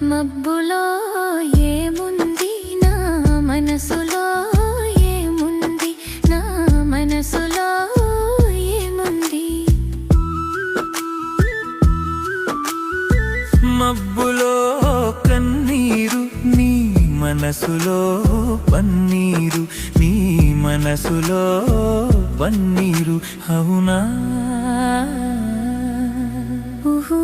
మబ్బులో ఏముంది నా మనసులో ఏముంది నా మనసులో ఏముంది మబ్బులో కన్నీరు నీ మనసులో పన్నీరు నీ మనసులో పన్నీరు అవునా ఊహూ